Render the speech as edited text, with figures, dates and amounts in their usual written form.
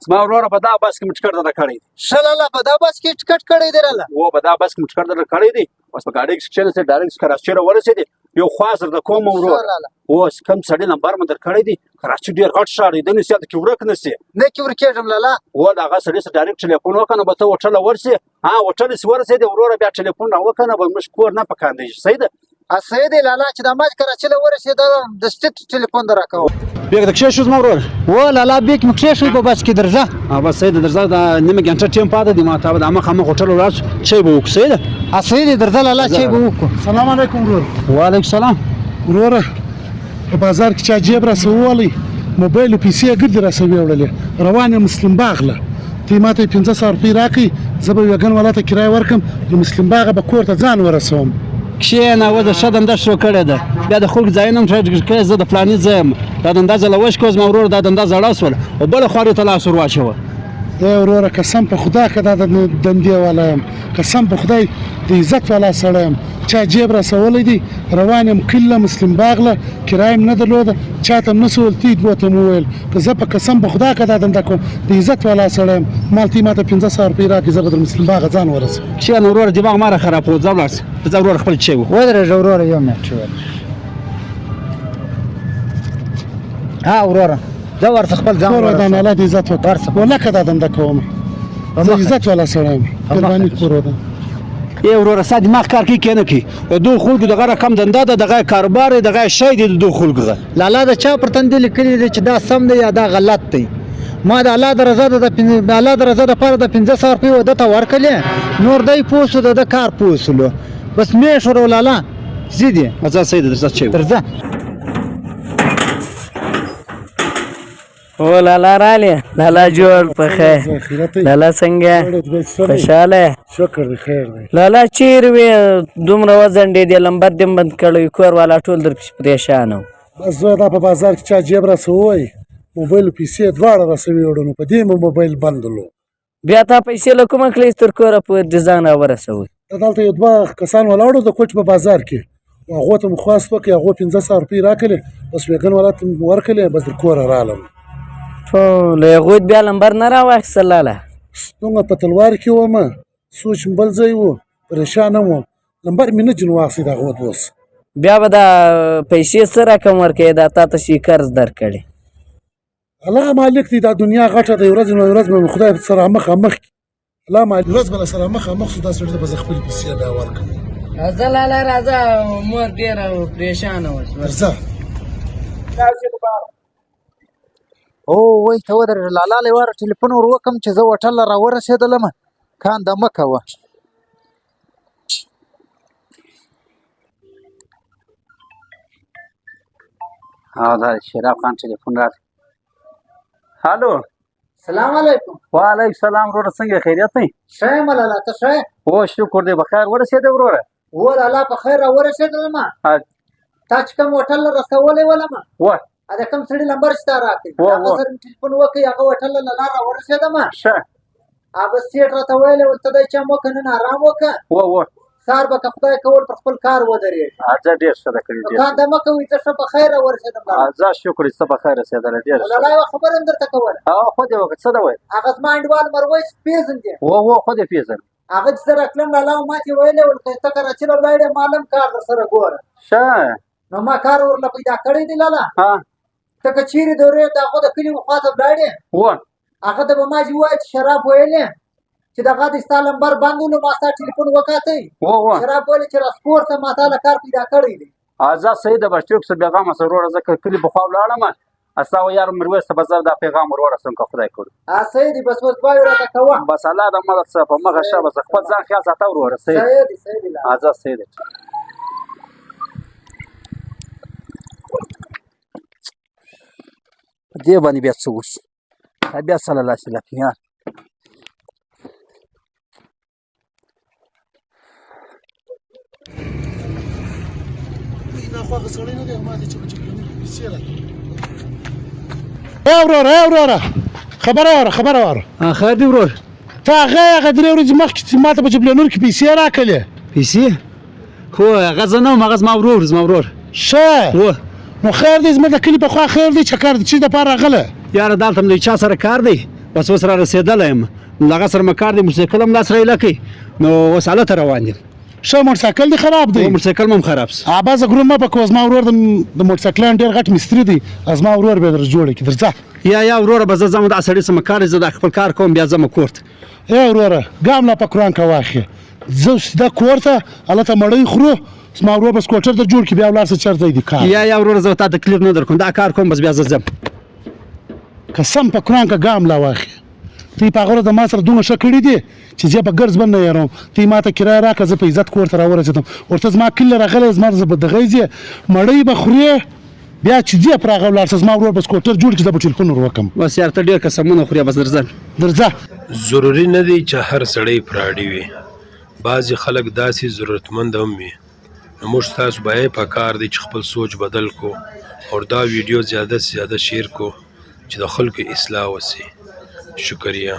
زما وروره په دا بس کې مې ټکټ درته کړی دی. ښه لالا په دا بس کې ټکټ کړی دی لالا؟ و په دا بس کې مې ټکټ درته کړی دی. اوس په ګاډۍ کې کښېناستې ډایرکټ کراچۍ راورسېدې. یو خواست درته کوم وروره. اوس کوم سړي نمبر مې درکړی دی. کراچۍ ډېر غټ ښار دی، دنې سیاده کې ورک نه سې. نه کې ورکېږم لالا. و د هغه سړي سره ډایرکټ ټلیفون وکړه نو به ته هوټل ورسې. هوټل چې ورسېدې وروره بیا ټلیفون راوکړه نو به موږ کور نه په کاندېږي. صحیح ده؟ صحیح دی لالا چې دا ما چې کراچۍ له ورسېدم دستي ټلیفون در راکوم. بیګ د کښېښود زما وروره. و لالا بیک مې کښېښود په بس کې درځه. بس صحیح ده درځه. دا نیمه ګنټه ټیم پاتې دی ما ته به دا مخامخ هوټل ولاړ شو چای به وکړو. صحیح ده؟ صحیح دی درځه لالا چای به وکړو. سلام علیکم ورور. وعلیکم سلام. وروره په بازار کې چا جیب راسووالی موبایل او پیسې ګردې راسوي وړلې روان یم مسلم باغ له ته ما ته 500 روپۍ راکړي زه به یوګن والا ته کرایه ورکړم د مسلم باغه به کور ته ځان ورسوم. کښېنه و د ښه دنده شروع کړې ده. بیا د خلکو ځایونه هم کړی زه د فلاني ځای یم. دا دنده زه له وشکو زما ورور دا دنده زړه شوله او بله خوا ته لاس ور واچوه. وروره قسم په خدا که دا د دندې والا یم قسم په خدای د عزت والا سړی یم چا جیب راسولی دی روان یم کلي له مسلم باغ له کرایه مې نه درلوده چا ته م نه سول تیت بوته مې وویل که زه په قسم په خدا که دا دنده کوم د عزت والا سړی یم مالتې ما ته 500 روپۍ راکړي زه به در مسلم باغه ځان ورسوم. کښېنه وروره دماغ مه راخرابوه ځه ولاړ سه. ځه وروره خپل چای وکړو. ودرېږه وروره یو منټ وروره زه ورته خپل ځان ورسوم. دا ناله د عزت وکړه ولکه دا دنده کوم زه عزت والا سړی یم قرباني کور ده. ای وروره ستا دماغ کار کوي که نه کوي؟ د دغو خلکو دغه رقم دنده ده دغه کاروبار دی دغه شی دی د دغو خلکو ده. لالا د چا پر تندې لیکلي دی چې دا سم دی یا دا غلط دی. ما د الله د رضا د الله د رضا دپاره د 500 روپۍ ده ته ورکړلې نور دی پوه شو د کار پوه شولو بس مې شورو لالا ځي دی. ځه صحیح ده درځه چای درځه. او لالا رالی لالا جوړ په خیر لالا څنګه خوشاله شکر دی خیر دی. لالا چیرې وې دومره وځنډېدې لمبر دې بند کړی کور والا ټول در پریشان و. بس زه دا په بازار کې چا جیب راسوی موبایل او پیسې دواړه راسوي وړو نو په دې مې موبایل بندلو. بیا تا پیسې له کومه کړې تر کوره پورې د ځان راورسوئ. دلته یو دوه کسان ولاړو د کوچ په بازار کې هغو ته مې خواست وکړې هغو 500 روپۍ راکړلې بس یوګن والا ته مې ورکړلې بس در کوره رالم. له هغوی بیا لمبر نه راواخیستل لاله؟ څنګه په تلوار کې ومه سوچ مې بل ځای و پریشانه وم لمبر مې نه جن واخیست هغو اوس بیا به دا پیسې څه رقم ورکوې دا تا ته شي قرض درکړې؟ الله مالک دی دا دنیا غټه دی ورځ نه ورځ به خدای سره مخامخ الله مالک ورځ به سره مخامخ شو دا سړی ته به زه خپل پیسې بیا ورکړم. راځه لالا راځه مور ډېره پریشانه وه. ورځه او وای ته ودرېږه لالا له واره ټلیفون ور وکړم چې زه هوټل له راورسېدلم کانده مه کوه. دا شراب خان ټلیفون راغی. هلو سلام علیکم. وعلیکم سلام وروره څنګه خیریت دی؟ ښه یم لالا ته ښه یې؟ او شکر دی بخیر ورسېدې وروره؟ و لالا په خیر راورسېدلم. تا چې کوم هوټل له رسولی ولم د کوم سړي نمبر چې تا راکړي هغه سره مې ټلیفون وکړی هغه هوټل له لار راورسېدم ښه هغه سیټ راته ویلی ورته دی چې وکړه نن ارام وکړه سهار به که خدای کول پر خپل کار ودرېږي. ځه ډېر ښه ده کړي کانده مه کوئ زه ښه په خیر راورسېدم. ځه شکر چې ته په خیر رسېدلی ډېر ښه. لالا یوه خبره هم درته کوله. خو دې وکړه څه ده ویل؟ هغه زما انډیوال مرویس پېژندې؟ خو دې پېژنم. هغه چې زه راتلم لالا ما ته ویلی ول که ته کراچۍ له ولاړې ما هم کار در سره ګوره. ښه نو ما کار ورله پیدا کړی دی لالا. ته که چیرې دورې د هغه د کلي خوا ته ولاړې هغه ته به ما چې ووایه چې شراب ویلې چې دغه د ستا لمبر بند و نو ما ستا ټلیفون وکاتی شراب ویلې چې راسپور ته ما تا له کار پیدا کړی دی. ځه صحیح ده بس ټیک شو بېغمه شه وروره زه کلي پخوا ولاړم ستا و یار میرویس ته به زه دا پیغام ور ورسوم که خدای کړي. صحیح دی بس اوس دواړې راته کوه. بس الله د مدد څه په مخه شه بس خپل ځان خیال ساته وروره. صحیح دی صحیح دی ځه صحیح دی. په دې باندې بیا څه وشو بیا صلی الله علیه وسلم یار وروره خبره واره خیر دی ورور تا هغه 3 ورځې مخکې ما ته په جبلنور کې پیسې راکړلې. پیسې؟ خو هغه زه نه وم هغه زما ورور. ښه نو خیر دی زما د کلي پخوا خیر دی چکر دی چیز دپاره راغله؟ یاره دلته م د چا سره کار دی بس اوس را رسېدلی یم نو هغه سره مې کار دی موټرسایکل هم لاس رایله کوي نو اوس هلته روان یم ښه موټرسایکل دې خراب دی موټرسایکل مې هم خراب سو بعضه ګروپ مه پکوه زما ورور د موټرسایکلانو ډېر غټ مستري دی زما ورور به در جوړ کړي درځه یا وروره به زه ځم دا سړي څه مې کار دی زه دا خپل کار کوم بیا ځم کور ته وروره ګام لا په قرآن که واخلې زه سیده کور ته هلته مړۍ خورو زما ورور به سکوټر در جوړ کړي بیا ولاړ شه چېرته ځای دي کار یا وروره زه تا تکلیف نه در کوم دا کار کوم بس بیا زه ځم قسم په قرآن که ګام لا واخلې ته یې په هغه ورځ د ما سره دومره ښه کړي دي چې زه په ګرځ بند نه یېروم ته یې ما ته کرایه راکړه زه په عزت کور ته راورسېدم ورته زما کلي راغلی زما به دغی ځې مړۍ به خورې بیا چې ځې پر هغه ولاړ شه زما ورور به سکوټر جوړ کړي زه به ټلیفون ور وکړم بس یار ته ډېر قسمونه خورې بس درځه ضروري نه دی چې هر سړی فراډي وي بعضې خلک داسې ضرورتمند هم وي نو موږ تاسو به په کار دی چې خپل سوچ بدل کو اور دا ویډیو زیاده سے زیاده شیر کو چې د خلکو اصلاح وسي شکریہ